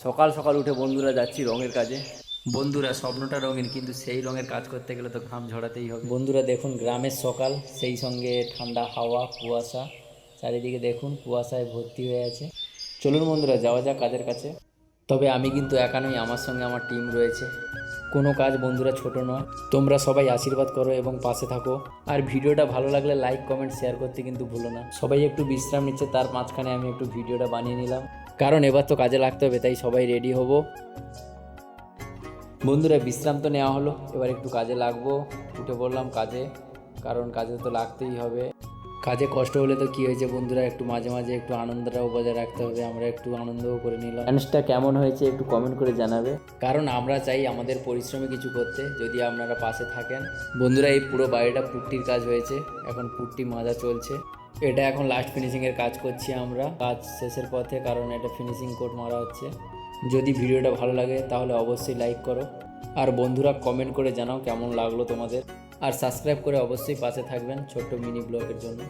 সকাল সকাল উঠে বন্ধুরা যাচ্ছি রঙের কাজে। বন্ধুরা স্বপ্নটা রঙিন, কিন্তু সেই রঙের কাজ করতে গেলে তো ঘাম ঝরাতেই হবে। বন্ধুরা দেখুন গ্রামের সকাল, সেই সঙ্গে ঠান্ডা হাওয়া, কুয়াশা, চারিদিকে দেখুন কুয়াশায় ভর্তি হয়ে আছে। চলুন বন্ধুরা যাওয়া যাক কাজের কাছে। তবে আমি কিন্তু একা নই, আমার সঙ্গে আমার টিম রয়েছে। কোনো কাজ বন্ধুরা ছোট নয়, তোমরা সবাই আশীর্বাদ করো এবং পাশে থাকো। আর ভিডিওটা ভালো লাগলে লাইক কমেন্ট শেয়ার করতে কিন্তু ভুলো না। সবাই একটু বিশ্রাম নিচ্ছে, তার মাঝখানে আমি একটু ভিডিওটা বানিয়ে নিলাম, কারণ এবার তো কাজে লাগতে হবে, তাই সবাই রেডি হব। বন্ধুরা বিশ্রাম তো নেওয়া হলো, এবার একটু কাজে লাগবো। উঠে পড়লাম কাজে, কারণ কাজে তো লাগতেই হবে। কাজে কষ্ট হলে তো কী হয়েছে বন্ধুরা, একটু মাঝে মাঝে একটু আনন্দটাও বজায় রাখতে হবে। আমরা একটু আনন্দও করে নিলাম। ডান্সটা কেমন হয়েছে একটু কমেন্ট করে জানাবে, কারণ আমরা চাই আমাদের পরিশ্রমে কিছু করতে, যদি আপনারা পাশে থাকেন। বন্ধুরা এই পুরো বাড়িটা পুট্টির কাজ হয়েছে, এখন পুট্টি মাজা চলছে। এটা এখন লাস্ট ফিনিশিংয়ের কাজ করছি আমরা, কাজ শেষের পথে, কারণ এটা ফিনিশিং কোট মারা হচ্ছে। যদি ভিডিওটা ভালো লাগে তাহলে অবশ্যই লাইক করো, আর বন্ধুরা কমেন্ট করে জানাও কেমন লাগলো তোমাদের, আর সাবস্ক্রাইব করে অবশ্যই পাশে থাকবেন ছোট্ট মিনি ব্লগের জন্য।